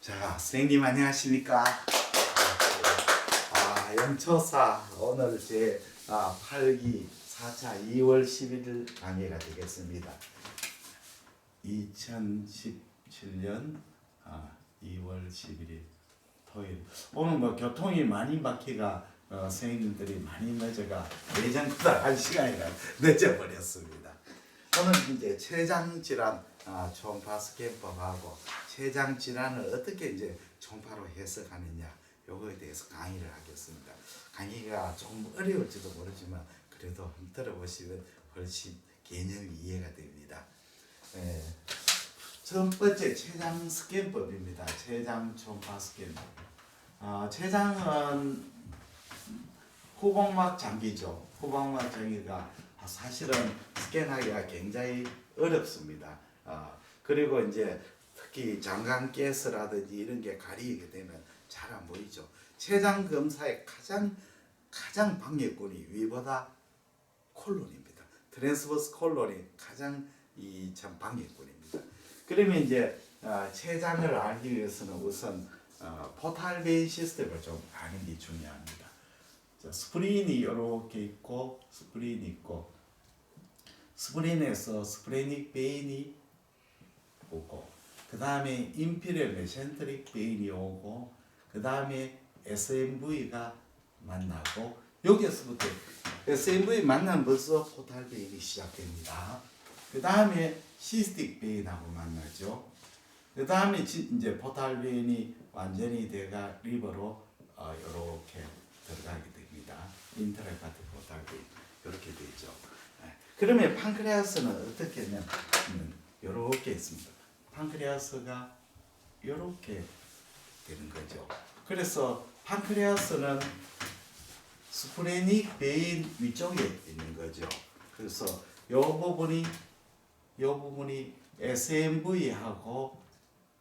자, 선생님 안녕하십니까? 연초사 오늘 제 8기 4차 2월 11일 강의가 되겠습니다. 2017년 2월 11일 토요일. 오늘 뭐 교통이 많이 막히가 선생님들이 많이 늦어가 예전보다 1시간이나 늦어버렸습니다. 오늘 이제 췌장 질환 초음파 스캔법하고 췌장 질환을 어떻게 이제 초음파로 해석하느냐 요거에 대해서 강의를 하겠습니다. 강의가 조금 어려울지도 모르지만 그래도 한번 들어보시면 훨씬 개념이 이해가 됩니다. 첫 번째 췌장 스캔법입니다. 췌장 초음파 스캔법. 췌장은 후봉막 장기죠. 후봉막 장기가 사실은 스캔하기가 굉장히 어렵습니다. 그리고 이제 특히 장강가스라든지 이런 게 가리게 되면 잘 안 보이죠. 췌장 검사의 가장 방해꾼이 위보다 콜론입니다. 트랜스버스 콜론이 가장 참 방해꾼입니다. 그러면 이제 췌장을 알기 위해서는 우선 포탈 베인 시스템을 좀 아는 게 중요합니다. 스프린이 이렇게 있고 스프린이 있고 스프린에서 스프레닉 베인이 오고 그 다음에 인피리얼 메센트릭 베인이 오고 그 다음에 SMV가 만나고 여기서부터 SMV 만나면서 포탈 베인이 시작됩니다. 그 다음에 시스틱 베인하고 만나죠. 그 다음에 이제 포탈 베인이 완전히 돼가 리버로 이렇게 들어가게 됩니다. 인트라헤파틱 포탈 베인 이렇게 되죠. 그러면 판크레아스는 어떻게 했냐면 이렇게 있습니다. 판크레아스가 이렇게 되는 거죠. 그래서 판크레아스는 스프레닉 베인 위쪽에 있는 거죠. 그래서 이 부분이 SMV하고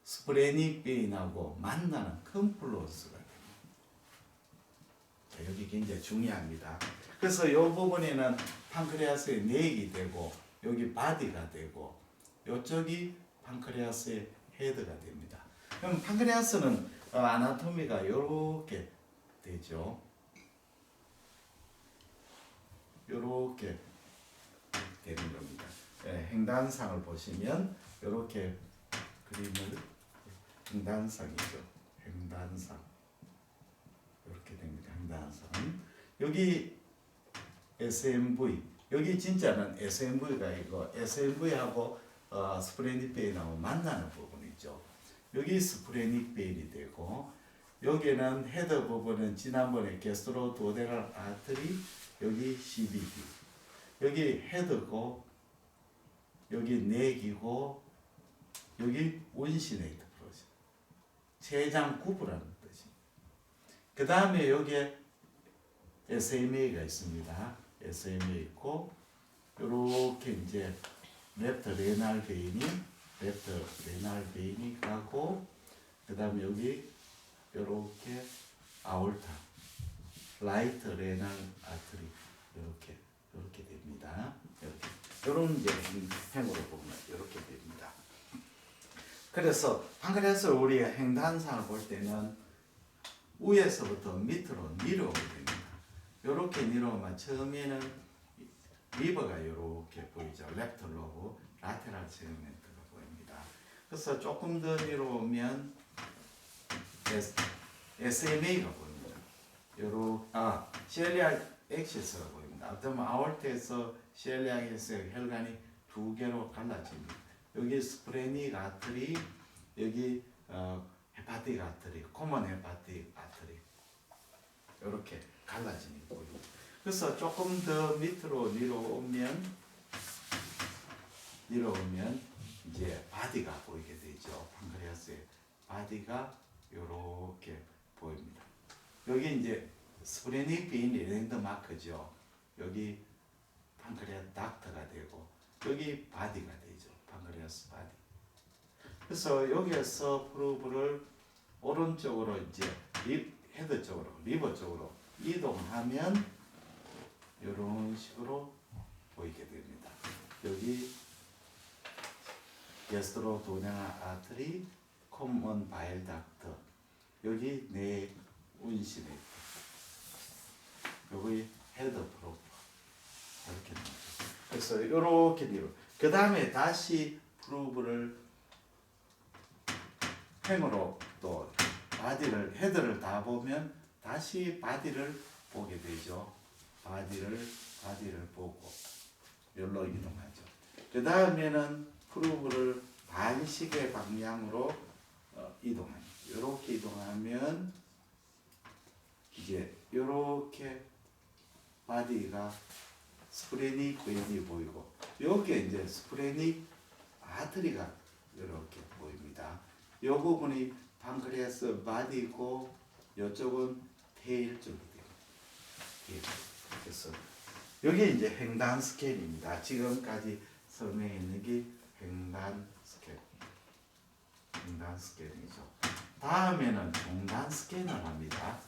스프레닉 베인하고 만나는 컴플루언스가 됩니다. 자, 여기 굉장히 중요합니다. 그래서 이 부분에는 판크레아스의 넥이 되고 여기 바디가 되고 이쪽이 판크레아스의 헤드가 됩니다. 그럼 판크레아스는 아나토미가 이렇게 되죠. 이렇게 되는 겁니다. 횡단상을 보시면 이렇게 그림을 횡단상이죠. 횡단상 이렇게 됩니다. 횡단상 여기 SMV 여기 진짜는 SMV가 있고 SMV하고 스프레닉 베인하고 만나는 부분이죠. 여기 스프레닉 베인이 되고 여기는 헤더 부분은 지난번에 게스트로 두오데널 아트리 여기 CBD 여기 헤드고 여기 넥이고 여기 원시네이트 프로젝트 췌장 구부라는 뜻입니다. 그 다음에 여기에 SMA가 있습니다. SMA 있고 이렇게 이제 랩터 레날 베인이 가고 그 다음에 여기 이렇게 아올타 라이트 레날 아트리 이렇게 됩니다. 이런 이제 행으로 보면 이렇게 됩니다. 그래서 판크레아스를 우리가 횡단상을 볼 때는 위에서부터 밑으로 내려오게 됩니다. 이렇게 내려오면 처음에는 리버가 이렇게 보이죠. 랩터 로브, 라테랄 세그멘트가 보입니다. 그래서 조금 더 내려오면 SMA가 보입니다. 시엘리악 엑시스가 보입니다. 어떤 아올트에서 시엘리악에서 혈관이 두 개로 갈라집니다. 여기 스프레닉 아트리, 여기 헤파틱 아트리, 코먼 헤파틱 아트리 이렇게 갈라지는 게 보입니다. 그래서 조금 더 밑으로 내려오면 이제 바디가 보이게 되죠. 판크레아스의 바디가 이렇게 보입니다. 여기 이제 스프레닉 베인 랜드 마크죠. 여기 판크레아스 닥터가 되고 여기 바디가 되죠. 판크레아스 바디. 그래서 여기에서 프로브를 오른쪽으로 이제 헤드 쪽으로 리버 쪽으로 이동하면 이런 식으로 보이게 됩니다. 여기 게스트로 도네나 아트리 common bile duct. 여기 내 운신에 여기 헤드 프로퍼 이렇게 나오죠. 그래서 이렇게 되고 그 다음에 다시 프로브를 행으로 또 바디를 헤드를 다 보면 다시 바디를 보게 되죠. 바디를 보고 열로 이동하죠. 그 다음에는 프로브를 반시계 방향으로 이동합니다. 이렇게 이동하면 이제 이렇게 바디가 스프레닉 벤이 보이고 여기에 이제 스프레닉 아트리가 이렇게 보입니다. 이 부분이 판크레아스 바디고 이쪽은 테일 쪽이 됩니다. 그래서 여기 이제 횡단 스캔입니다. 지금까지 설명했는 게 횡단 스캔이죠. 다음에는 종단 스캔을 합니다.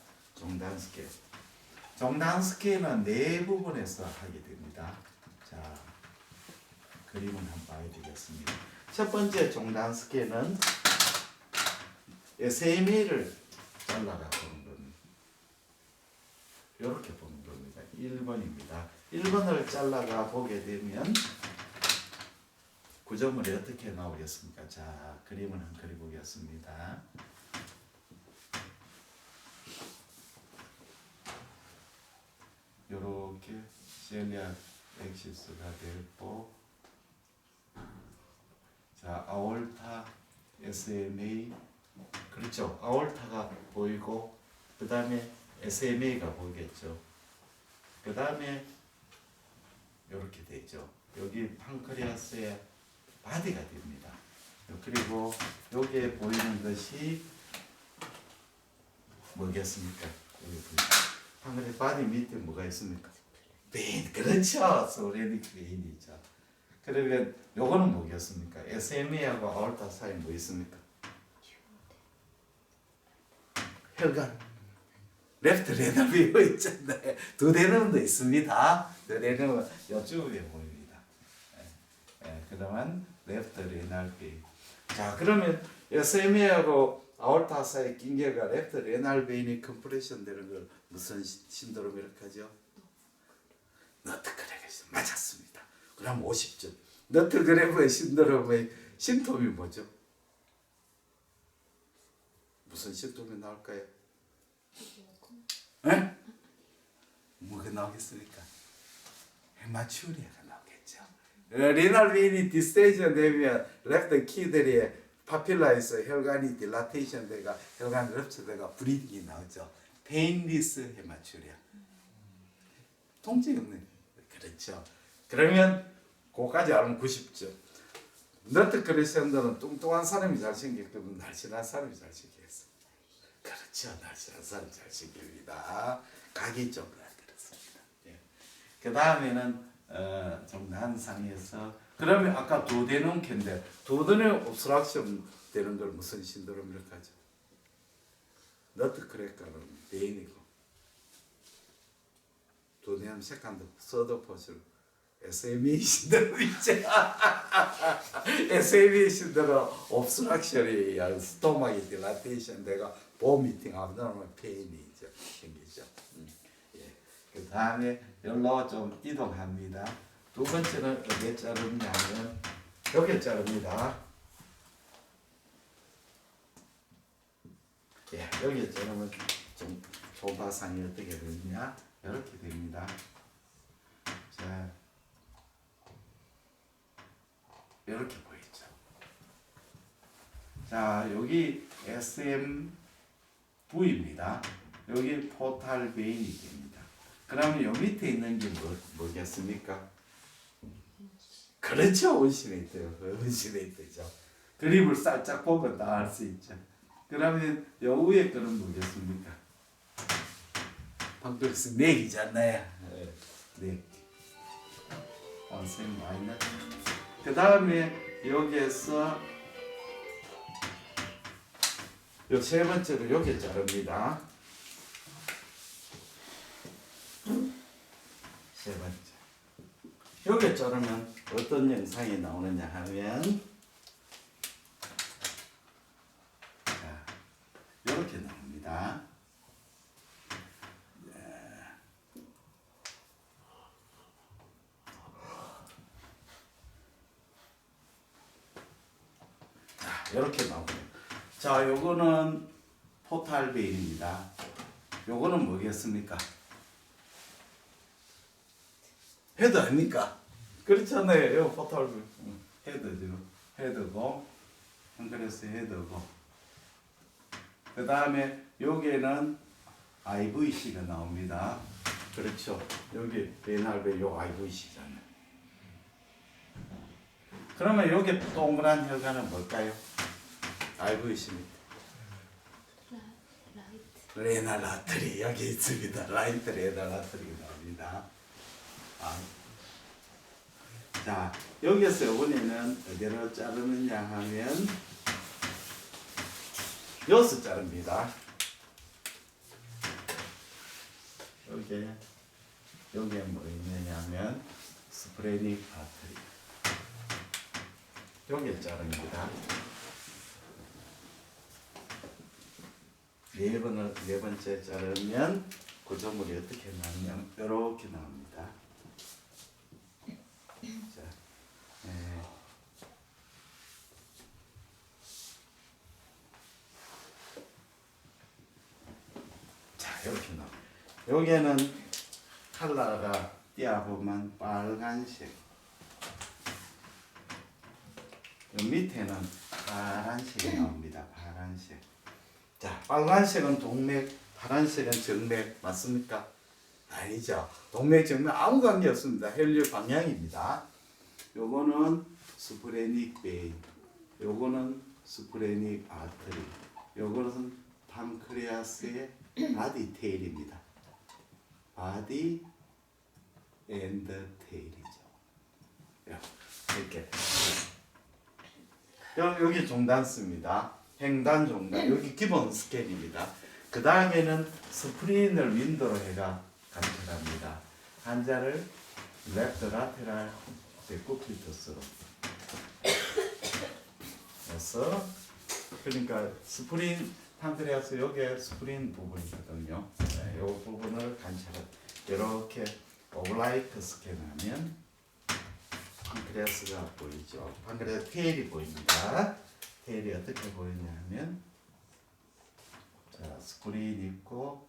종단 스캔은 네 부분에서 하게 됩니다. 자, 그림을 한번 봐야 되겠습니다. 첫 번째 종단 스캔은 SMA를 잘라가 보는 겁니다. 이렇게 보는 겁니다. 1번입니다. 1번을 잘라가 보게 되면 구조물이 어떻게 나오겠습니까? 자, 그림을 한번 그려보겠습니다. 이렇게 셀리악 엑시스가 되고, 자, 아올타, SMA, 그렇죠. 아올타가 보이고, 그 다음에 SMA가 보이겠죠. 그 다음에 이렇게 되죠. 여기 판크레아스의 바디가 됩니다. 그리고 여기에 보이는 것이 뭐겠습니까? 여기 판크레아스 바디 밑에 뭐가 있습니까? 베인, 그렇죠. 소레닉 베인이죠. 그러면 요거는 뭐겠습니까? SMA하고 아올타 사이 뭐 있습니까? 혈관. 레프트 레널 비어 있잖아요. 두 대는도 있습니다. 두 대는 이쪽에 보입니다. 그러면 레프트 레널 베인. 자, 그러면 SMA하고 아올타 사이 긴게가 레프트 레널 베인이 컴프레션 되는 걸 무슨 신드롬이라고 하죠? 너트그레브 맞았습니다. 그럼 50점. 너트그레브 신드롬의 심톰이 뭐죠? 무슨 심톰이 나올까요? 에? 뭐가 나오겠습니까? 헤마추리아가 나오겠죠. 리널 베인이 디스테이션 되면 레프트 키들이 파필라에서 혈관이 딜라테이션 되가 혈관 럽처되가 브리딩이 나오죠. 페인리스 헤마추리아. 통증이 없는. 그렇죠. 그러면 그거까지 알면 90점. 너트크레션더는 뚱뚱한 사람이 잘생겼기 때문에 날씬한 사람이 잘생겼어. 그렇죠. 날씬한 사람이 잘생깁니다. 각이 좀 그렇습니다. 예. 그 다음에는 좀 난상에서 그러면 아까 도데논 캔데 도데논 옵스트럭션 되는 걸 무슨 신드롬이라고 하죠? 너트크래커는 베인이고 도데논 세컨드 서드 포즈 SMA 신드롬 있죠. SMA 신드롬 옵스트럭션이 스토마기 딜라테이션 내가 보미팅 абнор멀 페인이 생기죠. 예. 그 다음에 여기로 좀 이동합니다. 두 번째는 어디에 자르냐면 여기에 자릅니다. 예, 여기에 자르면 좀 조바상이 어떻게 되느냐 이렇게 됩니다. 자, 이렇게 보이죠. 자, 여기 SMV입니다. 여기 포탈 베인이 됩니다. 그러면 요 밑에 있는 게 뭐겠습니까? 그렇죠. 온시네이터요. 온시네이터죠. 그림을 살짝 보면 다 알 수 있죠. 그러면 요 위에 거는 뭐겠습니까? 방금에서 맥이잖아요. 맥. 원생 마이너스. 그 다음에 여기에서 요 세 번째로 여기 자릅니다. 세 번째. 여기 자르면 어떤 영상이 나오느냐 하면 이렇게 나옵니다. 이렇게 나오고요. 자, 요거는 포탈 베인입니다. 요거는 뭐겠습니까? 헤드 아닙니까? 그렇잖아요. 요 포탈 베인. 헤드죠. 헤드고, 그래서 헤드고. 그 다음에 여기에는 IVC가 나옵니다. 그렇죠. 여기 베인할베 요 IVC잖아요. 그러면 여기 동그란 혈관은 뭘까요? IVC입니다. 레날 아트리 여기 있습니다. 라이트 레날 아트리가 나옵니다. 자, 여기서 이번에는 어디로 자르느냐 하면 여기서 자릅니다. 여기에 뭐 있느냐면 스프레닉 아트리 여기에 자릅니다. 네 번째 자르면 구조물이 어떻게 나오냐면 이렇게 나옵니다. 자, 자 이렇게 나와. 여기에는 컬러가 띄어보면 빨간색. 요 밑에는 파란색이 나옵니다. 파란색. 자, 빨간색은 동맥, 파란색은 정맥 맞습니까? 아니죠. 동맥, 정맥 아무 관계 없습니다. 혈류 방향입니다. 요거는 스프레닉 베인, 요거는 스프레닉 아트리, 요거는 판크레아스의 바디 테일입니다. 바디 앤드 테일이죠. 이렇게. 여기 종단수입니다. 횡단 종단. 여기 기본 스캔입니다. 그 다음에는 스프린을 윈도로 해가 관찰합니다. 환자를 랩트 라테랄 데코피터스로 해서 그러니까 스프린 판크레아스 여기에 스프린 부분이거든요. 이 부분을 관찰해 이렇게 오블라이크 스캔하면 판크레아스가 보이죠. 판크레아스 테일이 보입니다. 테일이 어떻게 보이냐면 자, 스프린 있고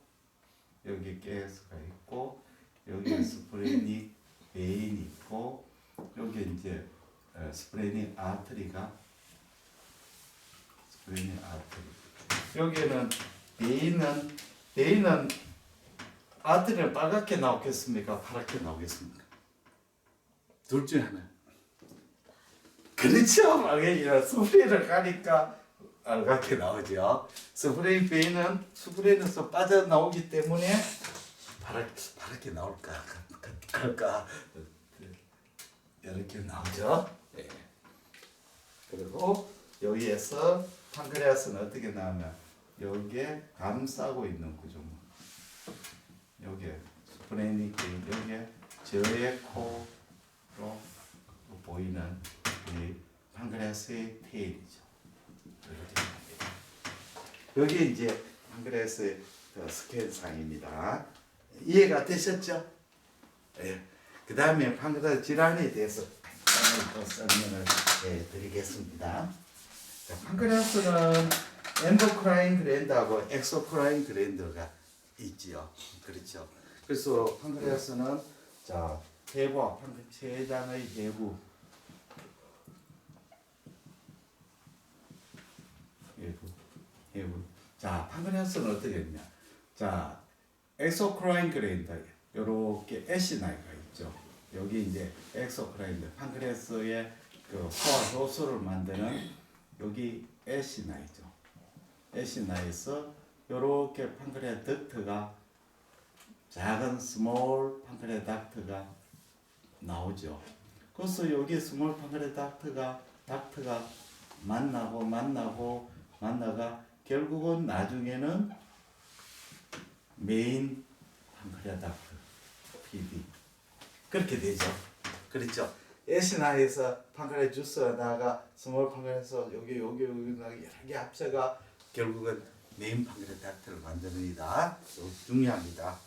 여기 가스가 있고 여기 스프레닉 베인이 있고 여기 이제 스프레닉 아트리가 스프레닉 아트리 여기는 베인은 아트리는 빨갛게 나오겠습니까? 파랗게 나오겠습니까? 둘 중에 하나. 그렇죠. 빨갛게 스프레이를 가니까 빨갛게 나오죠. 스프레이 베인은 스프레이에서 빠져나오기 때문에 파랗게 나올까 갈까 이렇게 나오죠. 네. 그리고 여기에서 판크레아스는 어떻게 나오냐? 여기에 감싸고 있는 구조물. 여기에 스프레닉 베인 여기에 저의 코로 보이는 이 판크레아스의 테일이죠. 여기 이제 판크레아스의 스캔상입니다. 이해가 되셨죠? 예. 그 다음에 판크레아스 질환에 대해서 또 설명을 드리겠습니다. 자, 판크레아스는 엔도크라인 글랜드하고 엑소크라인 글랜드가 있지요. 그렇죠. 그래서 판크레아스는 자 해부, 췌장의 해부, 해부. 자, 판크레아스는 어떻게 했냐? 자, 엑소크라인 글랜드 요렇게 애시나이가 있죠. 여기 이제 엑소크라인 판크레아스의 그 소화 효소를 만드는 여기 애시나이죠. 애시나에서 요렇게 판크레아 덕트가 작은 스몰 판크레아 닥트가 나오죠. 그래서 여기 스몰 판크레아 닥트가 만나가 결국은 나중에는 메인 판크레아 닥트 PD 그렇게 되죠. 그렇죠. 애시나에서 판크레아 주스가 나가 스몰 판크레아에서 여기 여러 개 합쳐가 결국은 메인 판크레아스 닥터를 만듭니다. 중요합니다.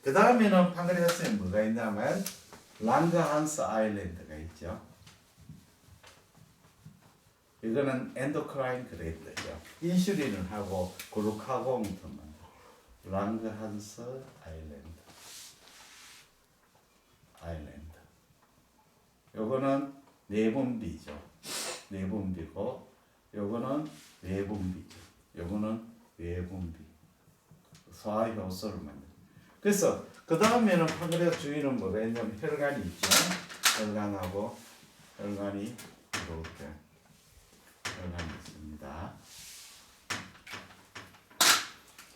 그 다음에는 판크레아스에 뭐가 있냐면 랑그한스 아일랜드가 있죠. 이거는 엔도크라인 그레이드죠. 인슐린을 하고 글루카곤을 랑그한스 아일랜드. 요거는 내분비죠. 내분비고 요거는 외분비죠. 요거는 외분비. 소화효소를 만든. 그래서 그 다음에는 판크레아스 주위는 뭐가 있냐면 혈관이 있죠. 혈관이 이렇게 혈관이 있습니다.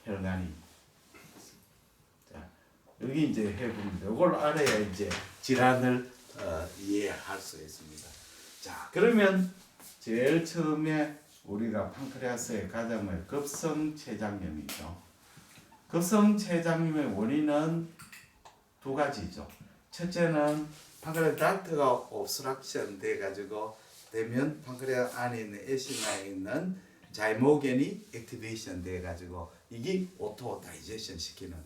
혈관이. 자, 여기 이제 해봅니다. 이걸 알아야 이제 질환을 이해할 수 있습니다. 자, 그러면 제일 처음에 우리가 판크레아스의 가장 급성췌장염이죠. 급성췌장염의 원인은 두 가지죠. 첫째는 판크레아스 닥트가 옵스트럭션 돼가지고 되면 판크레아스 안에 있는 에시나에 있는 자이모겐이 액티베이션 돼가지고 이게 오토 다이제션 시키는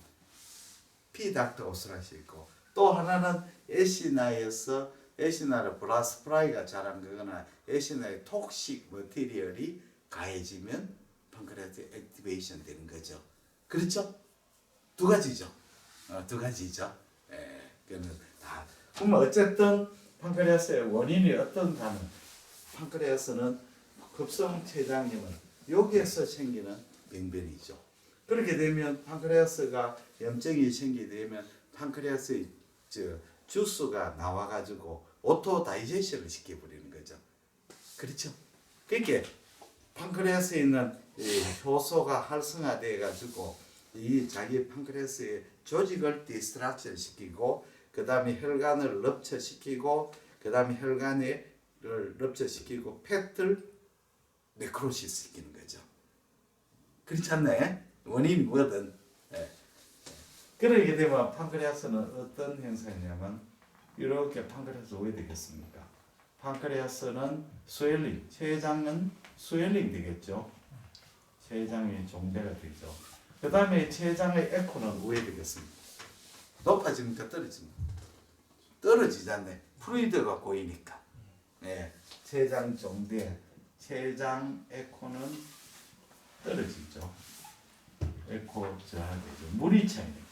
피닥트 옵스트럭션이 있고, 또 하나는 에시나에서 에시나를 블라스프라이가 자란 거거나 에시나의 톡식 머티리얼이 가해지면 판크레아스 액티베이션 되는 거죠. 그렇죠? 두 가지죠. 두 가지죠. 예, 그는 다. 그러면 어쨌든 판크레아스의 원인이 어떤가는 판크레아스는 급성췌장염은 여기에서 생기는 병변이죠. 그렇게 되면 판크레아스가 염증이 생기게 되면 판크레아스의 주스가 나와가지고 오토 다이제션을 시켜버리는 거죠. 그렇죠? 그러니까 판크레아스에 있는 효소가 활성화돼가지고 이 자기 판크레아스의 조직을 디스트럭션 시키고, 그 다음에 혈관을 럽처시키고, 그 다음에 혈관을 럽처시키고 폐를 네크로시스 시키는 거죠. 그렇지 않나요? 원인이 뭐든. 예. 그러게 되면 판크레아스는 어떤 현상이냐면 이렇게 판크레아스 왜 되겠습니까? 판크레아스는 스웰링, 췌장은 스웰링 되겠죠. 췌장이 종대가 되죠. 그 다음에 췌장의 에코는 왜 되겠습니까? 높아집니까? 떨어집니까? 떨어지잖아요. 플루이드가 고이니까. 예, 췌장 종대, 췌장 에코는 떨어지죠. 에코 저하되죠. 물이 차이니까.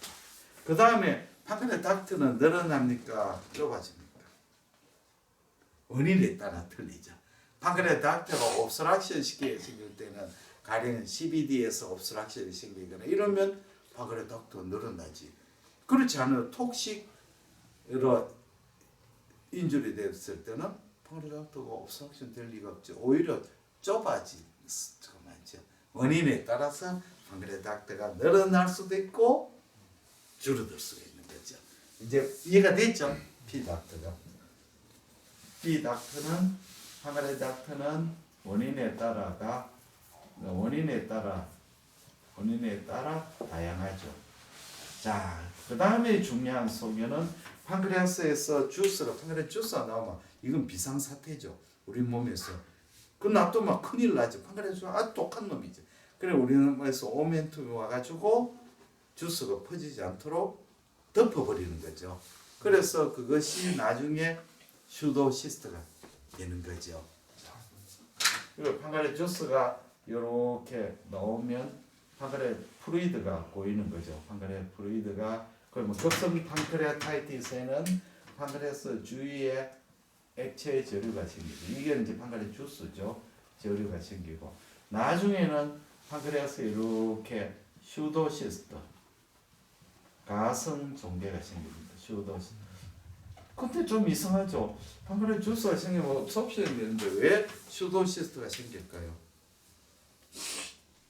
그 다음에 판크레아스 닥트는 늘어납니까? 좁아집니까? 원인에 따라 틀리죠. 판크레아스 닥트가 옵스트럭션 시키게 생길 때는 가령 CBD에서 옵스트럭션이 생기거나 이러면 판크레아스 닥트가 늘어나지. 그렇지 않아요. 톡식으로 인줄이 됐을 때는 판크레아스 닥트가 옵스트럭션 될 리가 없죠. 오히려 좁아지죠. 원인에 따라서 판크레아스 닥트가 늘어날 수도 있고 줄어들 수가 있는 거죠. 이제 이해가 됐죠? P닥트가. P닥트는 판크레아스 닥트는 원인에 따라 다양하죠. 자, 그 다음에 중요한 소견은 판크레아스에서 판크레아스 주스가 나오면 이건 비상사태죠. 우리 몸에서. 그 놔두면 큰일 나죠. 판크레아스 아주 독한 놈이죠. 그래 우리 몸에서 오멘툼이 와가지고 주스가 퍼지지 않도록 덮어버리는 거죠. 그래서 그것이 나중에 슈도시스트가 되는 거죠. 그리고 판크레아스 주스가 이렇게 나오면 판크레아스 플루이드가 고이는 거죠. 판크레아스 플루이드가 그러면 급성 판크레아타이티스에는 판크레아스 주위에 액체 저류가 생기고, 이게 이제 판크레아스 주스죠. 저류가 생기고, 나중에는 판크레아스에 이렇게 슈도시스트 가성 종괴가 생깁니다. 슈도시스트. 근데 좀 이상하죠. 판크레아스 주스가 생기면 섭취해야 되는데 왜 슈도시스트가 생길까요?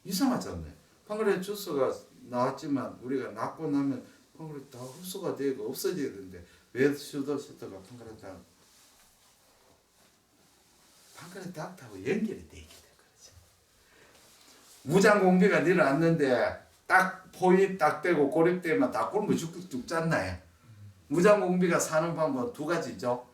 이상하지 않나요? 판크레아스 주스가 나왔지만 우리가 낳고 나면 판크레아스 다 흡수가 되고 없어져야 되는데 왜 슈도시스트가 판크레아스 닥트하고 연결이 되게 돼. 무장 공비가 내려왔는데 딱 포입 딱 되고 고립되면 다 굶어 죽잖아요. 무장 공비가 사는 방법 두 가지죠.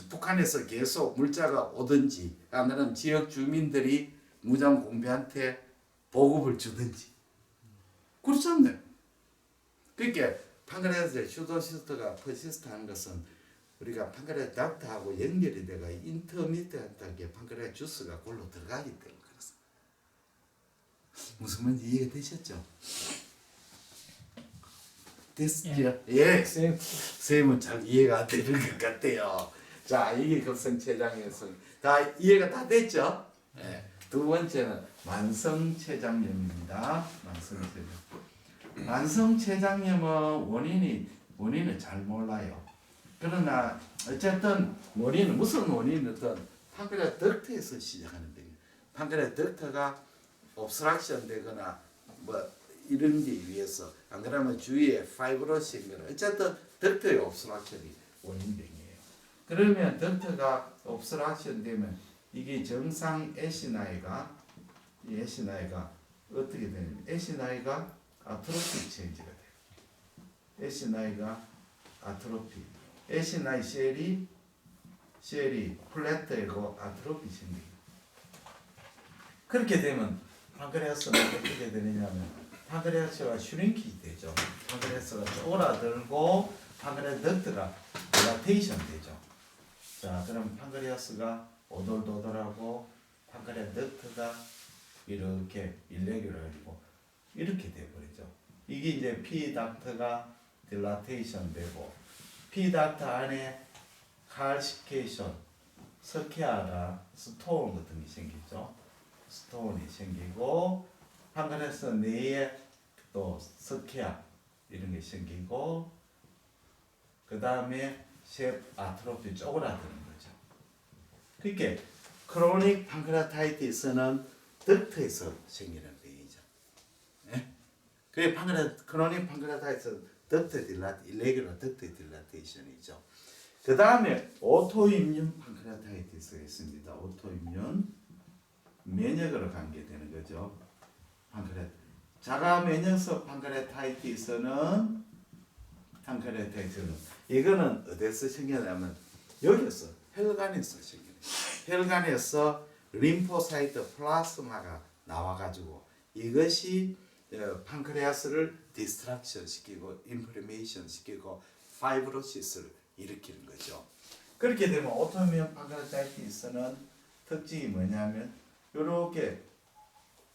북한에서 계속 물자가 오든지, 아니면 지역 주민들이 무장 공비한테 보급을 주든지. 그렇지 않나요? 그러니까 판크레아스의 슈도시스트가 퍼시스트 하는 것은 우리가 판크레아 닥트하고 연결이 돼가 인터미디어하게 판크레아 주스가 골로 들어가기 때문에 그렇습니다. 무슨 말인지 이해가 되셨죠? 됐죠? 예. 쌤은 잘 이해가 안 되는 것 같아요. 자, 이게 급성췌장염에서 다 이해가 다 됐죠? 예. 두 번째는 만성췌장염입니다. 만성췌장염은 원인을 잘 몰라요. 그러나 어쨌든 원인은 무슨 원인이든 판크레아 덕트에서 시작하는 병이에요. 판크레아 덕트가 옵스트럭션 되거나 뭐 이런 데 위해서 안 그러면 주위에 파이브로시거나 어쨌든 덕트의 옵스트럭션이 원인병이에요. 그러면 덕트가 옵스트럭션 되면 이게 정상 애시나이가 이 애시나이가 어떻게 되냐면 애시나이가 아트로피 체인지가 돼요. 애시나이가 아트로피. 애시나이 셀이 플랫되고 아트로피 생겨요. 그렇게 되면 판크레아스는 어떻게 되느냐면 판크레아스가 슈링키 되죠. 판크레아스가 쪼그라들고 판크레아 덕트가 dilation 되죠. 자, 그럼 판크레아스가 오돌도돌하고 판크레아 덕트가 이렇게 일레귤러이고 이렇게 돼버리죠. 이게 이제 P 닥트가 dilation 되고 P 닥트 안에 칼시케이션, 스케아가 스톤 같은 게 생기죠. 스톤이 생기고 판크레아스 내에 또 스케아 이런 게 생기고 그 다음에 셰프 아트로피 쪼그라드는 거죠. 그러니까 크로닉 판크레아타이티스는 덕트에서 생기는 병이죠. 예? 그게 크로닉 판크레아타이티스 덕트 일레귤러 덕트 딜라테이션이죠. 그 다음에 오토임뮨 판크레아타이티스가 있습니다. 오토임뮨 면역으로 관계되는 거죠. 자가 면역성 판크레아타이티스는 이거는 어디서 생겨나면 여기서 혈관에서 생겨요. 혈관에서 림포사이트 플라스마가 나와가지고 이것이 판크레아스를 디스트랙션 시키고 인플레메이션 시키고 파이브로시스를 일으키는 거죠. 그렇게 되면 오토이뮨 판크레아타이티스는 특징이 뭐냐면 이렇게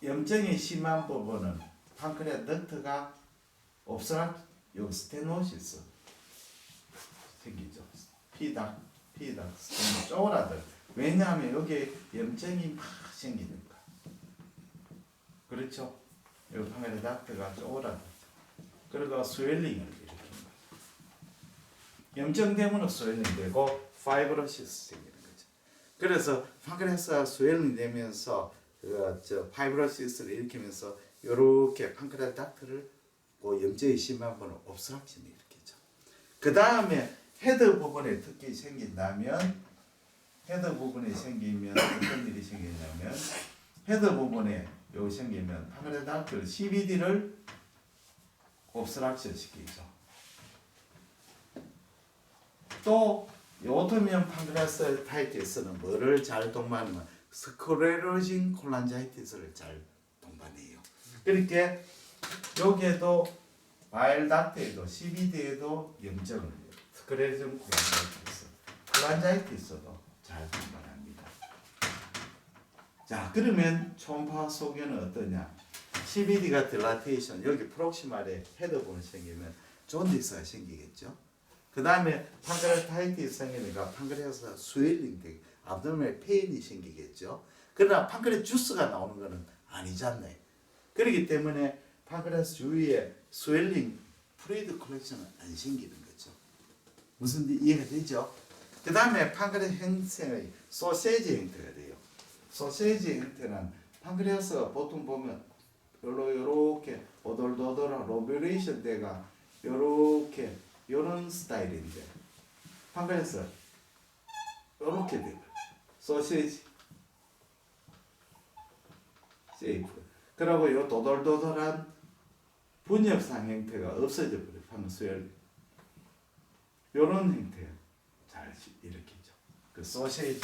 염증이 심한 부분은 판크레아 덕트가 요 스테노시스 생기죠. 피닥 스테노 쪼그라들. 왜냐하면 여기 염증이 막 생기니까. 그렇죠? 요 판크레아 덕트가 쪼그라들. 그리고 스웰링을 일으키는 거죠. 염증 때문에 스웰링되고 파이브로시스 생기는 거죠. 그래서 판크레아스가 스웰링 되면서 파이브로시스를 일으키면서 요렇게 판크레아 덕트를 염증이 심한 분은 옵스트럭션이 일으키죠. 그 다음에 헤드 부분에 특히 생긴다면 어떤 일이 생기냐면 헤드 부분에 요 생기면 판크레아 덕트 CBD를 옵스트럭션 시키죠. 또 오토이뮨 판크레아타이티스는 뭐를 잘 동반하면 스크레로징 콜란자이티스를 잘 동반해요. 그렇게 여기에도 바일 닥트에도 CBD에도 염증을 해요. 스크레로징 콜란자이티스도 잘 동반합니다. 자, 그러면 초음파 소견은 어떠냐? CBD가 딜라테이션 여기 프록시말에 헤드 부분 생기면 존디스가 생기겠죠. 그 다음에 판크레아타이티스 생기니까 판크레아스가 스웰링 되고 압도미널 페인이 생기겠죠. 그러나 판크레아 주스가 나오는 것은 아니잖아요. 그렇기 때문에 판크레아스 주위에 스웰링, 프루이드 컬렉션은 안 생기는 거죠. 무슨 이해가 되죠? 그 다음에 판크레아 형태의 소세지 형태가 돼요. 소세지 형태는 판크레아스가 보통 보면 요렇게 오돌도돌한 로뷰레이션 대가 요렇게 요런 스타일인데 판크레아스 요렇게 돼요. 소시지 세이프. 그리고 요 도돌도돌한 분엽상 형태가 없어져 버려요. 판수열 요런 형태 잘 일으키죠. 그 소시지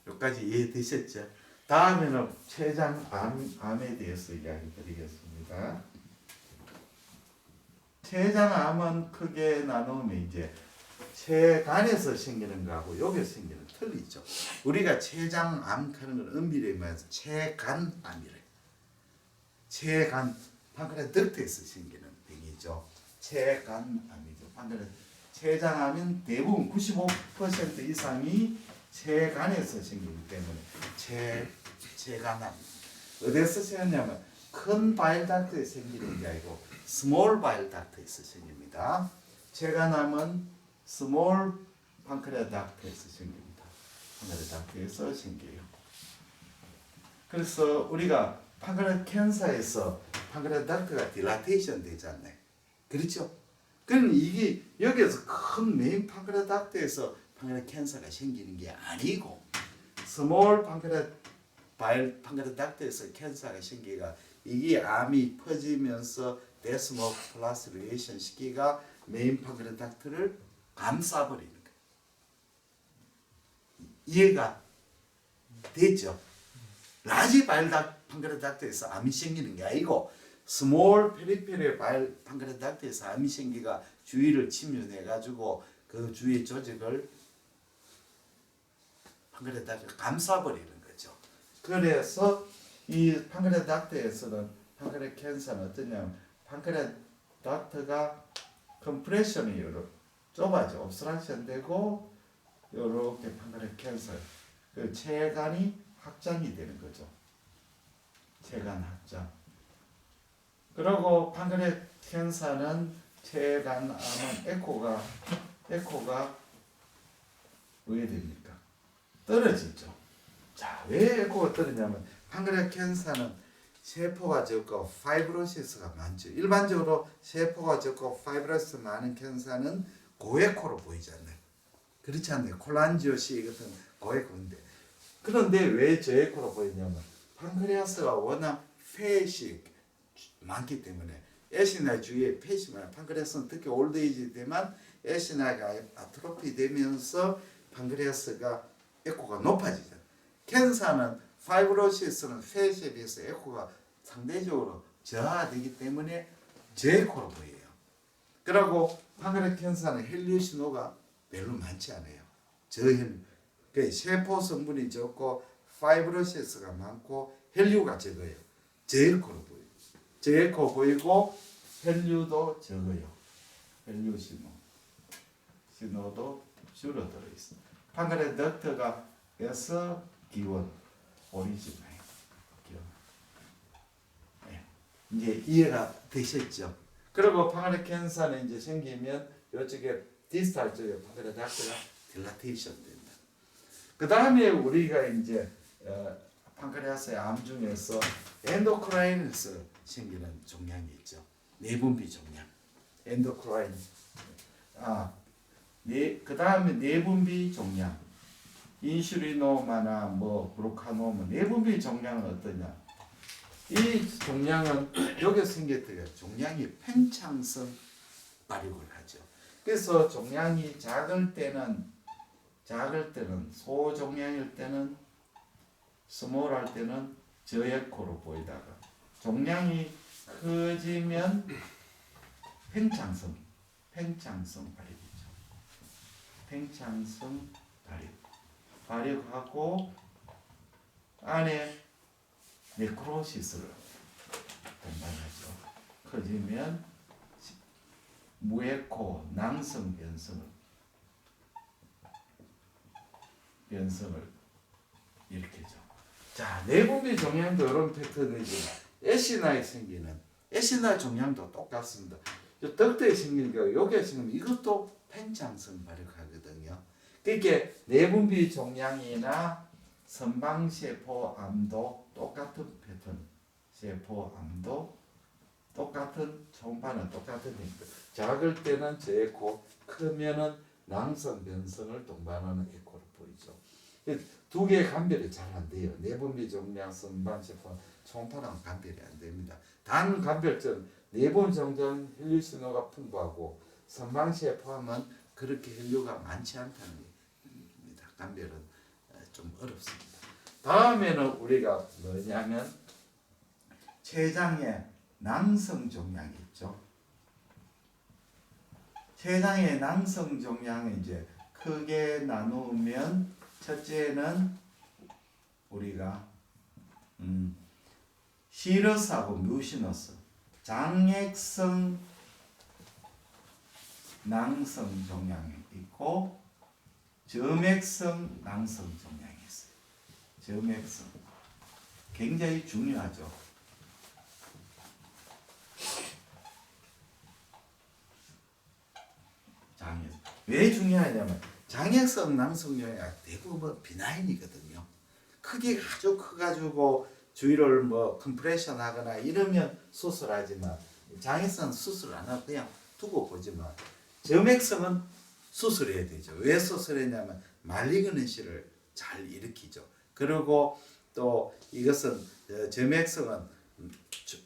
여기까지 이해되셨죠? 다음에는 췌장암에 대해서 이야기 드리겠습니다. 췌장암은 크게 나누면 이제 췌간에서 생기는 거하고 여기서 생기는 틀리죠. 우리가 췌장암 하는 건 엄밀히 말해서 췌간암이래. 췌간 판크레 덕트에서 생기는 병이죠. 췌간암이죠. 판크레 췌장암은 대부분 95% 이상이 췌간에서 생기기 때문에 췌간암. 어디서 생기냐면 큰 바일 닥트에 생기는 게 아니고 스몰 바일 닥트에서 생깁니다. 췌간암은 스몰 판크레아 닥트에서 생깁니다. 판크레아 닥트에서 생겨요. 그래서 우리가 판크레아 캔서에서 판크레아 닥트가 딜라테이션 되잖아요. 그렇죠? 그럼 이게 여기에서 큰 메인 판크레아 닥트에서 판크레아 캔서가 생기는 게 아니고 스몰 판크레아 닥트에서 캔서가 생기가 이게 암이 퍼지면서 데스모플라스리에이션 시기가 메인 판크레아 닥트를 감싸버리는 거예요. 이해가 되죠? 라지 판크레아 닥트에서 암이 생기는 게 아니고 스몰 페리페리 판크레아 닥트에서 암이 생기가 주위를 침륜해가지고 그 주위 조직을 판크레아 닥트를 감싸버리는 거죠. 그래서 이 판크레아 닥트에서는 판크레아 캔서는 어떠냐면 판크레아 닥트가 컴프레션이 좁아져 옵스트럭션 되고 이렇게 판크레아 캔서 그 췌간이 확장이 되는 거죠. 췌간 확장. 그리고 판크레아 캔서는 췌간암은 에코가 왜 됩니까? 떨어지죠. 자, 왜 에코가 떨어지냐면 판크레아 캔서는 세포가 적고 파이브로시스가 많죠. 일반적으로 세포가 적고 파이브로시스 많은 캔서는 고에코로 보이잖아요. 그렇지 않나요? 콜란지오시 같은 고에코인데. 그런데 왜 저에코로 보이냐면 판크레아스가 워낙 팻이 많기 때문에 에시나 주위에 팻이 많아요. 판크레아스는 특히 올드에이지 되면 에시나가 아트로피 되면서 판크레아스가 에코가 높아지잖아요. 캔서는 파이브로시스는 팻에 비해서 에코가 상대적으로 저하되기 때문에 저에코로 보여요. 그리고 판크레아 캔서는 헬리오신호가 별로 많지 않아요. 그 세포 성분이 적고 파이브로시스가 많고 헬리오가 적어요. 저에코로 보여요. 저에코 보이고 헬리오도 적어요. 헬리오 신호도 줄어들어 있어요. 판크레아 덕트가 에서 기원 오리지나요. 네. 이제 이해가 되셨죠? 그리고 판크레아 캔서는 이제 생기면 이쪽에 디스탈 쪽에 판크레아 닥트가 딜라테이션 된다. 그 다음에 우리가 이제 판크레아스의 암 중에서 엔도크라인에서 생기는 종양이 있죠. 내분비 종양. 엔도크라인. 그 다음에 내분비 종양. 인슐리노마나 브루카노마. 내분비 종양은 어떠냐? 이 종양은 여기 생겼대요. 종양이 팽창성 발육을 하죠. 그래서 종양이 작을 때는 소종양일 때는 스몰할 때는 저에코로 보이다가 종양이 커지면 팽창성 발육이죠. 팽창성 발육하고 안에 네크로시스를 동반하죠. 커지면 무에코 낭성 변성을 일으키죠. 자, 내분비 종양도 이런 패턴이지만 에시나에 생기는 에시나 종양도 똑같습니다. 덕트에 생기는 게 여기에 생기면 이것도 팽창성 발육하거든요. 그러니까 내분비 종양이나 선방세포암도 똑같은 패턴. 세포암도 똑같은 초음파는 똑같은 힘들. 작을 때는 저에코, 크면은 낭성 변성을 동반하는 에코로 보이죠. 두 개의 감별이 잘 안 돼요. 내분비 종양, 선방세포, 초음파랑 감별이 안 됩니다. 단 감별점 내분 정전 혈류 신호가 풍부하고 선방세포함은 그렇게 혈류가 많지 않다는 겁니다. 감별은 좀 어렵습니다. 다음에는 우리가 뭐냐면 췌장의 낭성 종양이 있죠. 췌장의 낭성 종양을 이제 크게 나누면 첫째는 우리가 시러스하고 뮤시너스, 장액성 낭성 종양이 있고 점액성 낭성 종양이 있어요. 점액성 굉장히 중요하죠. 장액 왜 중요하냐면 장액성 낭성 종양 대부분 비나인이거든요. 크게 아주 커가지고 주위를 뭐 컴프레션 하거나 이러면 수술하지만 장액성은 수술 안 하고 그냥 두고 보지만 점액성은 수술해야 되죠. 왜 수술했냐면 말리그넌시를 잘 일으키죠. 그리고 또 이것은 점액성은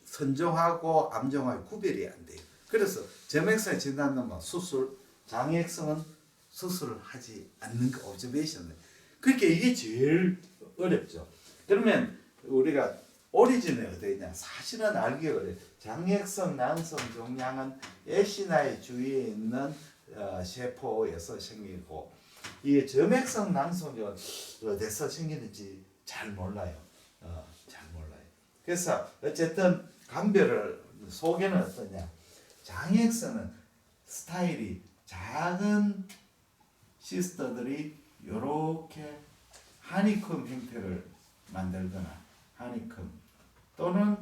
선종하고 암종하고 구별이 안 돼요. 그래서 점액성 진단하면 수술, 장액성은 수술을 하지 않는 거 오브저베이션. 그러니까 이게 제일 어렵죠. 그러면 우리가 오리진이 어디 있냐? 사실은 알기가 어려요. 장액성 낭성 종양은 애시나의 주위에 있는 세포에서 생기고 이게 점액성 낭성은 어디서 생기는지 잘 몰라요. 잘 몰라요. 그래서 어쨌든 감별을 소개는 어떠냐? 장액성은 스타일이 작은 시스터들이 이렇게 하니콤 형태를 만들거나 하니콤 또는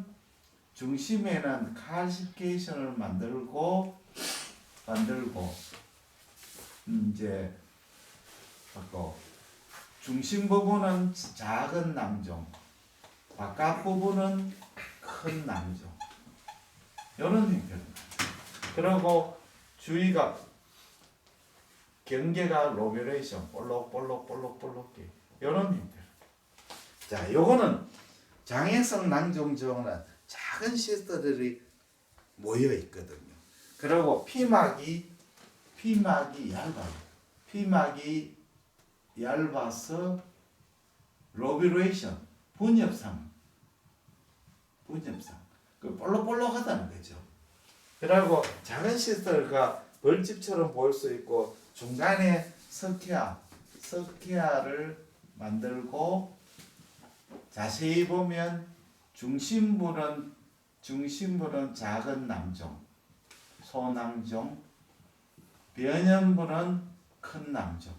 중심에는 칼시케이션을 만들고 이제 중심 부분은 작은 낭종, 바깥 부분은 큰 낭종 이런 형태입니다. 그리고 주위가 경계가 로뷰레이션 볼록볼록볼록볼록해 이런 형태. 자, 요거는 장액성 낭종종은 작은 시스터들이 모여 있거든요. 그리고 피막이 얇아요. 피막이 얇아서 로뷰레이션 분엽상 그 볼록볼록하다는 거죠. 그리고 작은 시스터가 벌집처럼 보일 수 있고 중간에 석회화를 만들고 자세히 보면 중심부는 작은 낭종, 소낭종, 변연부는 큰 낭종,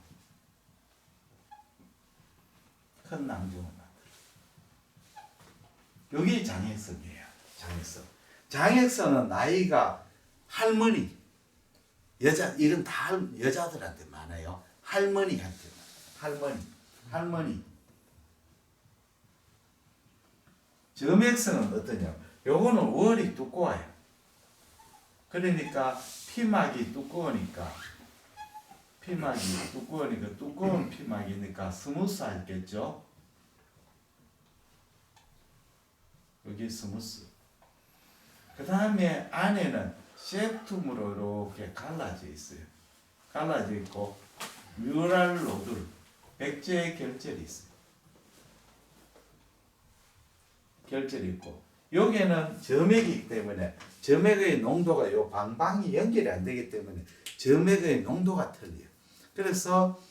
큰 낭종을 만들어요. 여기 장액성이에요. 장액성은 나이가 할머니, 여자 이건 다 여자들한테 많아요. 할머니한테 할머니. 점액성은 어떠냐? 요거는 월이 두꺼워요. 그러니까 피막이 두꺼우니까 두꺼운 피막이니까 스무스하겠죠. 여기 스무스. 그 다음에 안에는 셉툼으로 이렇게 갈라져 있어요. 갈라져 있고 뮤랄 노들, 백제의 결절이 있어요. 결절이 있고 여기에는 점액이기 때문에 점액의 농도가 요 방방이 연결이 안 되기 때문에 점액의 농도가 틀려요. 그래서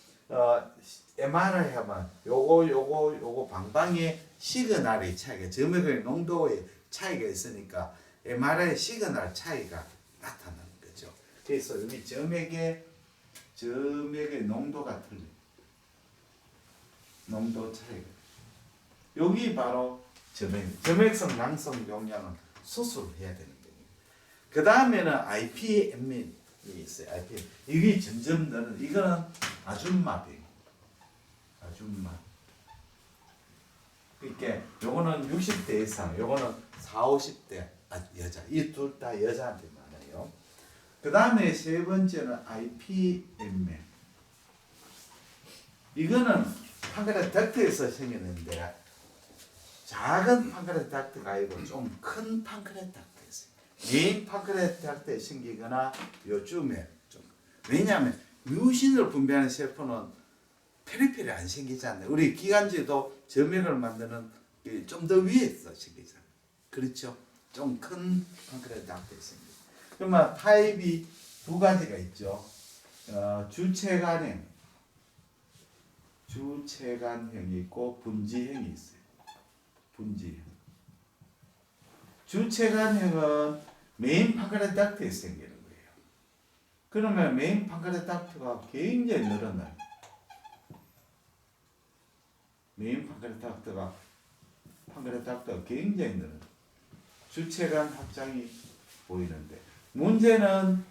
MRI 하면 요거 방방의 시그널의 차이가 점액의 농도의 차이가 있으니까 MRI 시그널 차이가 나타나는 거죠. 그래서 여기 점액의 농도가 틀려요. 농도 차이가. 여기 바로 점액성 낭성 용량은 수술해야 되는 거예요. 그 다음에는 IPM이 있어요. IPM. 이게 점점 늘은 이거는 아줌마병. 그러니까 요거는 60대 이상, 요거는 40, 50대 여자. 이 둘 다 여자한테 많아요. 그 다음에 세 번째는 IPM. 이거는 판크레아스 덕트에서 생기는데 작은 판크레아스 덕트가 아니고 좀 큰 판크레아스 덕트에서 메인 판크레아스 덕트에 생기거나 요즘에 좀 왜냐하면 뮤신을 분비하는 세포는 페리페리 안 생기지 않나요? 우리 기관지도 점액을 만드는 좀 더 위에서 생기잖아요. 그렇죠? 좀 큰 판크레아스 닥터가 생겨요. 그러면 타입이 두 가지가 있죠. 주체간형이 있고 분지형이 있어요. 분지형. 주체간형은 메인 판크레아스 닥터에 생기는 거예요. 그러면 메인 판크레아스 닥터가 굉장히 늘어나요. 메인 판크레아스 닥터가 굉장히 늘어나요. 주체간 확장이 보이는데 문제는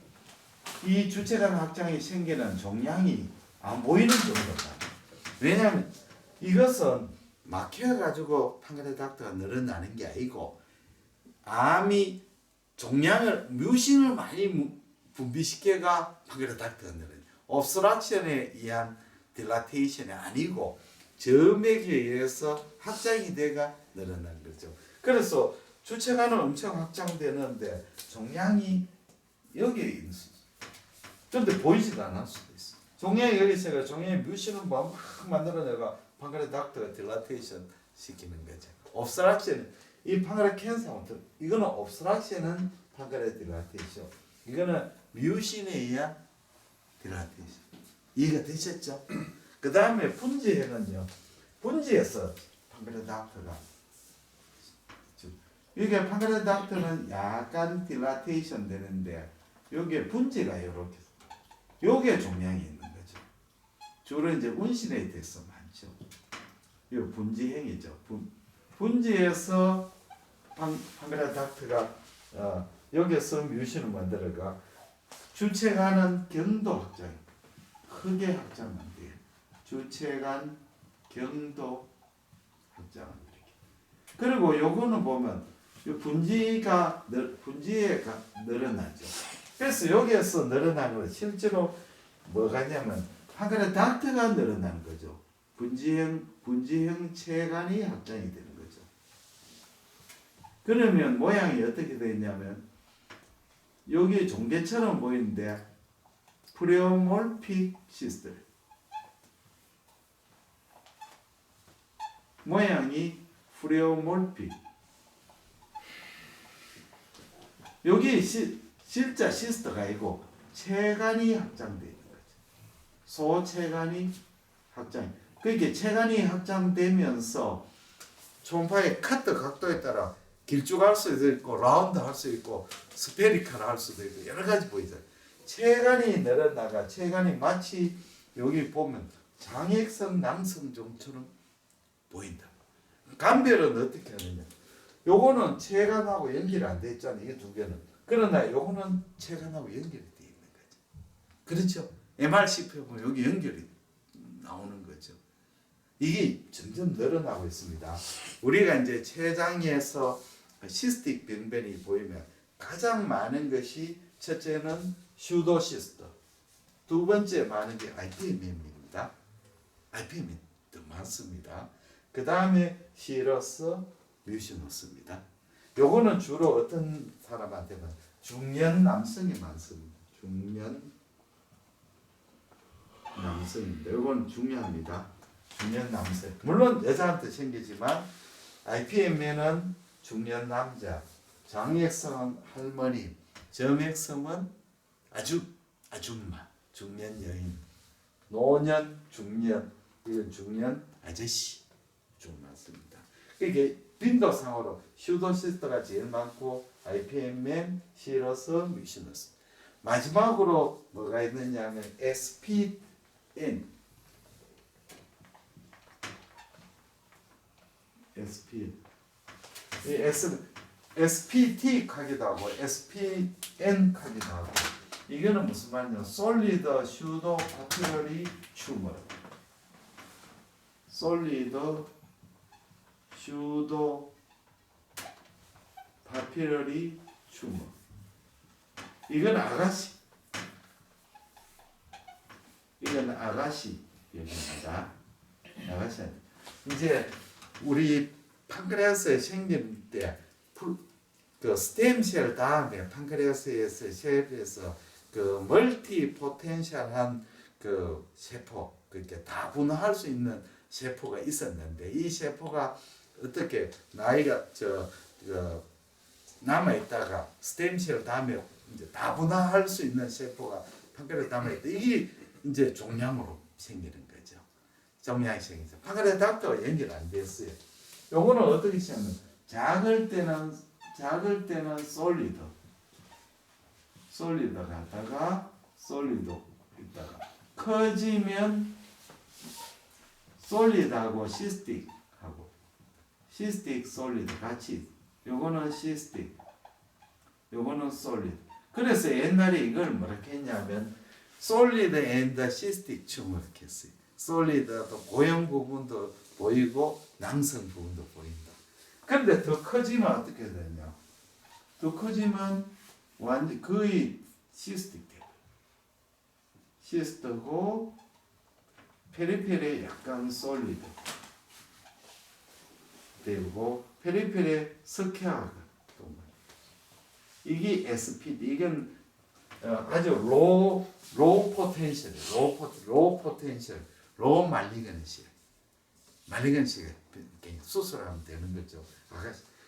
이 주체간 확장이 생기는 종양이 안 보이는 정도다. 왜냐하면 이것은 막혀가지고 판크레아스 닥터가 늘어나는 게 아니고 암이 종양을 뮤신을 많이 분비시켜가 판크레아스 닥터가 늘어나요. 옵스트럭션에 의한 딜라테이션이 아니고 점액에 의해서 확장이 돼가 늘어난 거죠. 그래서 주체관은 엄청 확장되는데 종양이 여기에 있는 그런데 보이지도 않을 수도 있어. 종양이 여기 있어가 종양의 뮤신을 막 만들어내가 판크레아스 닥터가 딜라테이션 시키는 거죠. 옵스트럭션 이 판크레아스 캔서 이거는 옵스트럭션은 판크레아스 딜라테이션. 이거는 뮤신에 의한 딜라테이션. 이해가 되셨죠? 그 다음에 분지에는요. 분지에서 판크레아스 닥터가 이게 판크레아스 닥터는 약간 딜라테이션 되는데 여기에 분지가 이렇게 요게 종양이 있는 거죠. 주로 이제 운신에 대해서 많죠. 이 분지행이죠. 분지에서 판크레아스 닥터가 여기서 뮤신을 만들어가 주체간은 경도 확장, 크게 확장만 돼요. 주체간 경도 확장은 이렇게. 그리고 요거는 보면 분지가 늘어나죠. 그래서 여기에서 늘어난 건 실제로 뭐가냐면 판크레아스 닥터가 늘어난 거죠. 분지형 체관이 확장이 되는 거죠. 그러면 모양이 어떻게 되냐면 여기 종개처럼 보이는데 프레오몰픽 시스템 모양이 프레오몰픽. 여기 실자 시스터가 아니고 체관이 확장되어 있는 거죠. 소체관이 확장. 그러니까 체관이 확장되면서 초음파의 카트 각도에 따라 길쭉할 수도 있고 라운드 할 수 있고 스페리컬 할 수도 있고 여러 가지 보이죠. 체관이 늘어나가 체관이 마치 여기 보면 장액성 낭성종처럼 보인다. 감별은 어떻게 하느냐? 요거는 체관하고 연결이 안 돼 있잖아요. 이게 두 개는. 그러나 요거는 체관하고 연결이 돼 있는 거죠. 그렇죠? MRC 보면 여기 연결이 나오는 거죠. 이게 점점 늘어나고 있습니다. 우리가 이제 췌장에서 시스틱 병변이 보이면 가장 많은 것이 첫째는 슈도시스트, 두 번째 많은 게 IPM입니다. IPM이 더 많습니다. 그 다음에 시러스, 뮤시너스입니다. 요거는 주로 어떤 사람한테는 중년 남성이 많습니다. 중년 남성입니다. 요건 중요합니다. 중년 남성. 물론 여자한테 생기지만 IPM에는 중년 남자, 장액성은 할머니, 점액성은 아줌마, 중년 여인, 노년, 중년, 이건 중년 아저씨 좀 많습니다. 이게 빈도상으로 슈도시스트가 제일 많고 IPMM, 시러스, 뮤시너스. 마지막으로 뭐가 있느냐면 SPN, SPT 카기도 하고 SPN 카기도 하고 이거는 무슨 말이냐? 솔리드 슈도 파피러리 튜머. 솔리드 슈도 파피러리 튜머. 이건 아가씨. 이건 아가씨 여기입니다. 아가씨. 이제 우리 판크레아스에 생길 때 그 스템셀 다음에 판크레아스에서 셀에서 그 멀티 포텐셜한 그 세포 그렇게 다 분화할 수 있는 세포가 있었는데 이 세포가 어떻게 나이가 남아 있다가 스템셀 다음에 이제 다분화할 수 있는 세포가 판크레아스 남아 있다. 이게 이제 종양으로 생기는 거죠. 종양이 생기죠. 판크레아스 닥터가 연결 안 됐어요. 요거는 어떻게 시작하면 작을 때는 솔리드 갔다가 솔리드 있다가 커지면 솔리드하고 시스틱하고 시스틱 솔리드 같이 요거는 시스틱 요거는 솔리드. 그래서 옛날에 이걸 뭐라고 했냐면 솔리드 앤드 시스틱 춤을 이렇게 했어요. 솔리드도 고형 부분도 보이고 낭성 부분도 보인다. 그런데 더 커지면 어떻게 되냐? 더 커지면 완전 거의 시스틱 돼요. 시스트고 페리페리 약간 솔리드 되고 페리페리 석회화가 또 이게 SPD 이건 아주 로우 포텐셜 로우 말리건시 수술하면 되는 거죠.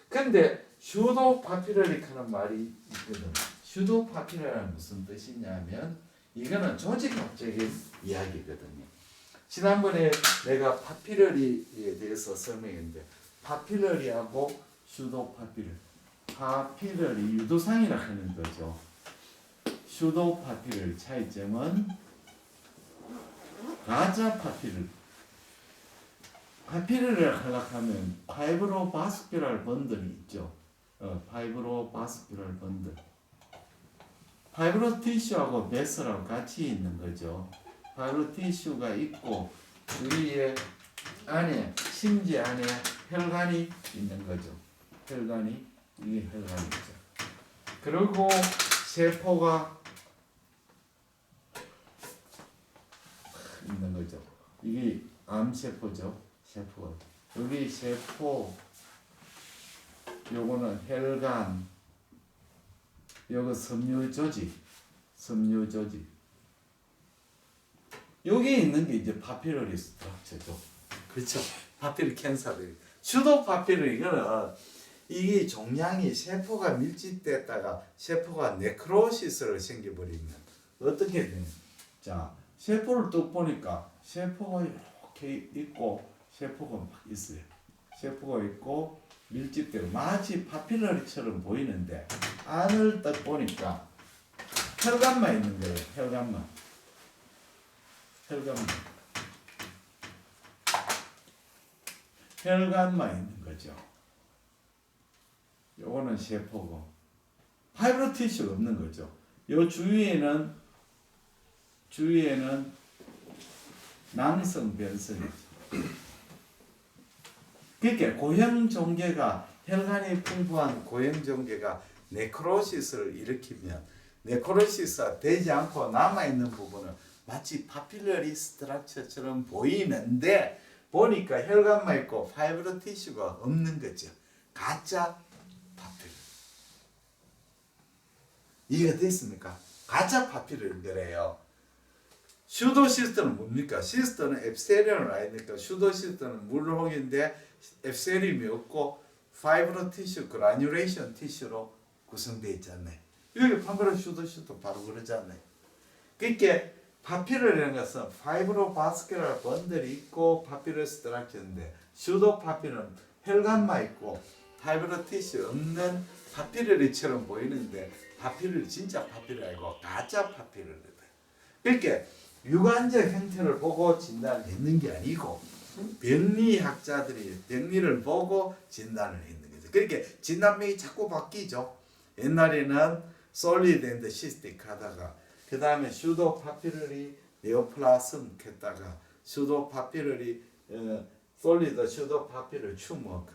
근데 슈도 파피러릭하는 말이 있거든. 슈도 파피러라는 무슨 뜻이냐면 이거는 조직학적인 이야기거든요. 지난번에 내가 파피러리에 대해서 설명했는데 파피러리하고 슈도 파피러리 유도상이라 하는 거죠. 슈도 파피러리 차이점은 가짜 파피러리를 하려고 하면 파이브로바스큘랄 번들이 있죠. 파이브로바스큘랄 번들. 파이브로 티슈하고 베슬하고 같이 있는 거죠. 파이브로 티슈가 있고 위에 안에 심지 안에 혈관이 있는 거죠. 혈관이 이게 혈관이죠. 그리고 세포가 있는 거죠. 이게 암세포죠. 세포. 여기 세포. 요거는 혈관. 요거 섬유조직. 여기 있는 게 이제 파피러리 스트럭처죠. 그렇죠. 파피러리 캔서들. 슈도 파피러리 이거는 이게 종양이 세포가 밀집됐다가 세포가 네크로시스를 생겨버리면 어떻게 되냐? 자, 세포를 또 보니까 세포가 이렇게 있고 세포가 막 있어요. 세포가 있고 밀집되고 마치 파피러리처럼 보이는데 안을 딱 보니까 혈관만 있는 거예요. 혈관만 있는 거죠. 요거는 세포고 파이브로 티슈가 없는 거죠. 요 주위에는 낭성 변성이죠. 그러니까 고형 종괴가 혈관이 풍부한 고형 종괴가 네크로시스를 일으키면 네크로시스가 되지 않고 남아있는 부분은 마치 파필러리 스트럭처처럼 보이는데 보니까 혈관만 있고 파이브로 티슈가 없는 거죠. 가짜 파필러. 이해가 됐습니까? 가짜 파필러인 거래요. 슈도 시스터는 뭡니까? 시스터는 앱세리움을 아니니까 슈도 시스터는 물홍인데 앱세리움이 없고 파이브로 티슈, 그라뉴레이션 티슈로 구성되어 있잖아요. 여기 판그라 슈도 시스터 바로 그러잖아요. 그러니까 파피러라는 것은 파이브로 바스큘라 번들이 있고 파피러 스트럭처인데 슈도 파피러는 혈관만 있고 파이브로 티슈 없는 파피러리처럼 보이는데 파피러리 진짜 파피러리 아니고 가짜 파피러리다. 그러니까 유관적 형태를 보고 진단을 했는 게 아니고 병리학자들이 병리를 보고 진단을 했는 거죠. 그러니까 진단명이 자꾸 바뀌죠. 옛날에는 솔리드 앤드 시스틱 하다가 그 다음에 슈도 파피러리 네오플라즘 했다가 슈도 파피러리 솔리드 슈도 파피러리 튜머크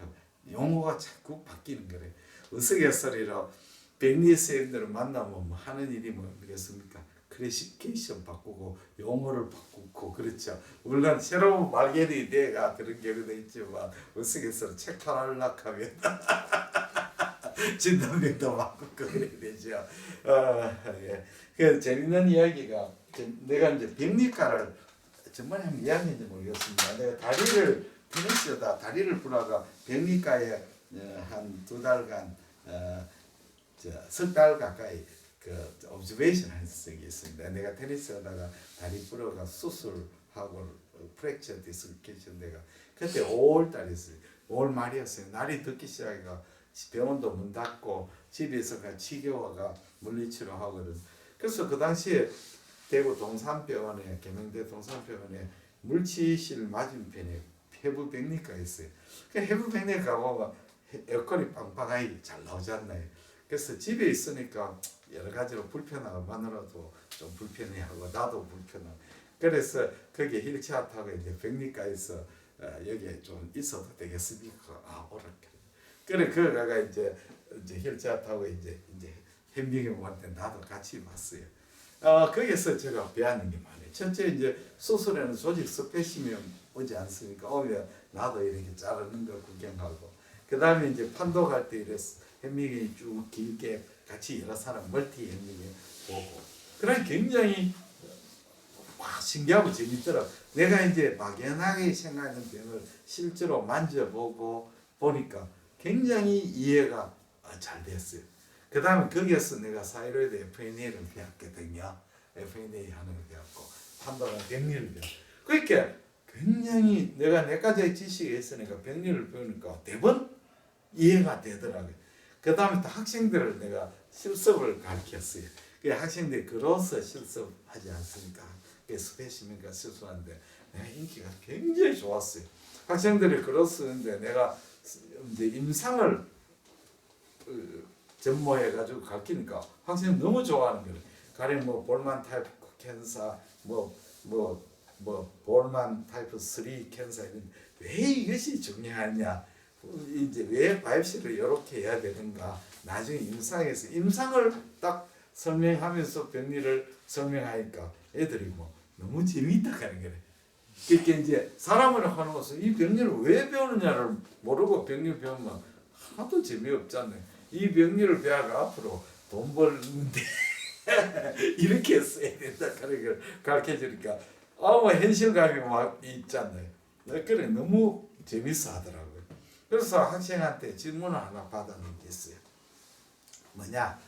용어가 자꾸 바뀌는 거래요. 우스갯소리로 병리 선생님들을 만나면 뭐 하는 일이 뭐겠습니까? 클래시피케이션 바꾸고 용어를 바꾸고 그렇죠. 물론 새로운 말개리 대가 그런 경우도 있지만 우스갯소리로 책 팔아려고 하면 진단명도 바꾸고 그래야 되죠. 예. 그 재밌는 이야기가 내가 이제 병리과를 정말 한번 이야기인지 모르겠습니다. 내가 다리를 테니스다 다리를 부라가 백리가에 한 2달간 석 달 가까이 그 observation 한 적이 있습니다. 내가 테니스하다가 다리 부러가 수술하고 프랙처 디스로케이션 내가 그때 5월 달이었어요. 5월 말이었어요. 날이 덥기 시작해가 병원도 문 닫고 집에서가 치료가 물리치료하거든. 그래서 그 당시에 대구 동산병원에 계명대 동산병원에 물치실 맞은편에 해부백리과가 있어요. 그 해부백리과 가보면 에어컨이 빵빵하게 잘 나오지 않나요? 그래서 집에 있으니까 여러 가지로 불편하고 마누라도 좀 불편해하고 나도 불편하고 그래서 거기에 휠체어 타고 이제 백리과에서 여기에 좀 있어도 되겠습니까? 아 오라 그래 그가가 이제 휠체어 타고 이제 현명에 왔을 때 나도 같이 왔어요. 거기서 제가 배우는 게 많아요. 첫째 이제 수술에는 조직 스페시면 오지 않습니까? 오면 나도 이렇게 자르는 거 구경하고 그 다음에 이제 판독할 때 이래서 현명이 쭉 길게 같이 여러 사람 멀티 현명이 보고 그런 굉장히 신기하고 재밌더라. 내가 이제 막연하게 생각하는 병을 실제로 만져보고 보니까 굉장히 이해가 잘 됐어요. 그 다음에 거기에서 내가 사이로이드 FNA를 배웠거든요. FNA 하는 걸 배웠고 판독은 병리를 배웠고 그러니까 굉장히 내가 내과적 지식이 있으니까 병리를 배우니까 대번 이해가 되더라고요. 그 다음에 또 학생들을 내가 실습을 가르쳤어요. 그 학생들이 글로서 실습하지 않습니까? 스페시민과 실습하는데 내가 인기가 굉장히 좋았어요. 학생들이 글로서 쓰는데 내가 이제 임상을 전모해가지고 가르치니까 학생이 너무 좋아하는 거예요. 가령 뭐 볼만 타입 캔서, 볼만 타입 3 캔서 왜 이것이 중요하냐? 이제 왜 바이옵시를 이렇게 해야 되는가? 나중에 임상을 딱 설명하면서 병리를 설명하니까 애들이 뭐 너무 재미있다 하는 거래. 그러니까 이제 사람을 하는 것은 이 병리를 왜 배우느냐를 모르고 병리 배우면 하나도 재미없잖아요. 이 병리를 배워가 앞으로 돈 벌는데 이렇게 써야 된다 하는 걸 가르쳐 주니까 아무 현실감이 막 있잖아요. 그래 너무 재밌어 하더라고요. 그래서 학생한테 질문을 하나 받은 게 있어요. 뭐냐?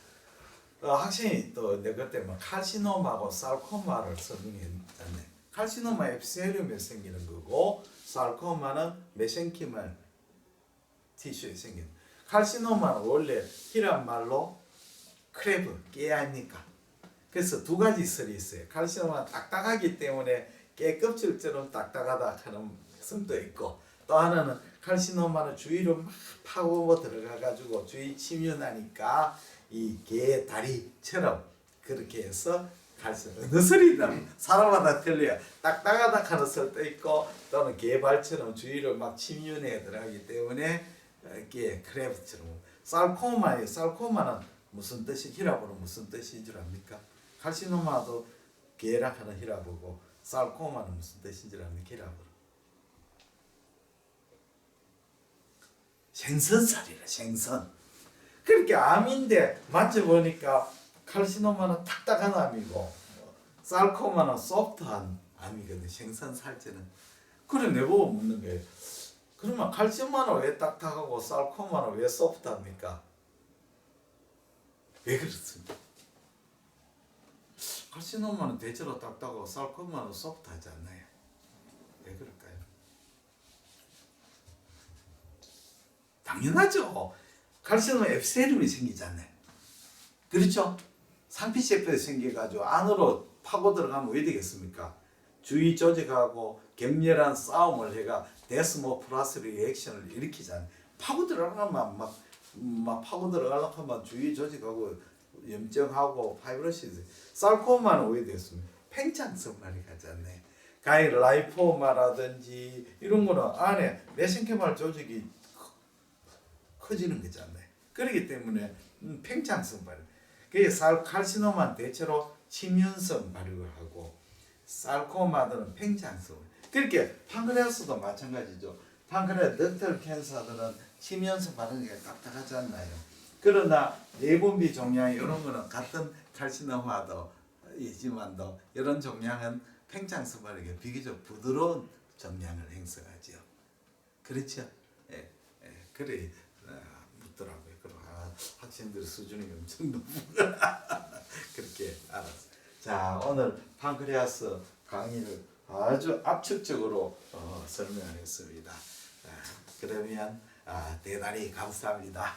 학생이 또 내 그때 뭐 칼시노마하고 살코마를 설명했잖아요. 칼시노마 에피셀리움에 생기는 거고 살코마는 메센키멀 티슈에 생기는. 칼시노마는 원래 히란 말로 크레브, 깨 아닙니까? 그래서 두 가지 설이 있어요. 칼시노마는 딱딱하기 때문에 깨 껍질처럼 딱딱하다 하는 성도 있고 또 하나는 칼시노마는 주위로 막 파고 들어가가지고 주위 침윤하니까 이 개 다리처럼 그렇게 해서 칼시노마 어느 설이든 사람마다 틀려요. 딱딱하다 하는 설도 있고 또는 개발처럼 주위로 막 침윤해 들어가기 때문에 개 크레브처럼 살코마는 무슨 뜻이 히라보로 무슨 뜻인 줄 압니까? 칼시노마도 개라 하는 히라보고 살코마는 무슨 뜻인 줄 압니까? 히라보로 생선살이라 생선. 그렇게 암인데 만져보니까 칼시노마는 딱딱한 암이고 살코마는 소프트한 암이거든. 생선살찌는. 그래 내보고 묻는 거예요. 그러면 칼시노마는 왜 딱딱하고 살코마는 왜 소프트합니까? 왜 그렇습니까? 칼시노마는 대체로 딱딱하고 살코마는 소프트하지 않나요? 왜 그럴까요? 당연하죠. 칼시노마 에피셀리움이 생기잖아요. 그렇죠? 상피세포에 생겨가지고 안으로 파고 들어가면 왜 되겠습니까? 주위 조직하고 격렬한 싸움을 해가 데스모플라스 리액션을 일으키잖아요. 파고 들어가면 막 파고 들어가려고 하면 주위 조직하고 염증하고 파이브로시스. 살코마는 왜 되겠습니까? 팽창성만이 가지 않나요? 가히 라이포마라든지 이런 거는 안에 메센케말 조직이 커지는 거잖아요. 그렇기 때문에 팽창성 발육. 그래서 칼시노마는 대체로 침윤성 발육을 하고 살코마들은 팽창성. 그렇게 판크레아스도 마찬가지죠. 판크레아스 덕털 캔서들은 침윤성 발육이 딱딱하지 않나요? 그러나 내분비 종양 이런 거는 같은 칼시노마도 이지만도 이런 종양은 팽창스말에게 비교적 부드러운 정량을 행사하죠. 그렇죠? 예, 예, 그래 묻더라고요. 그럼 학생들 수준이 엄청 높구나. 그렇게 알았어요. 자, 오늘 판크레아스 강의를 아주 압축적으로 설명했습니다. 그러면 대단히 감사합니다.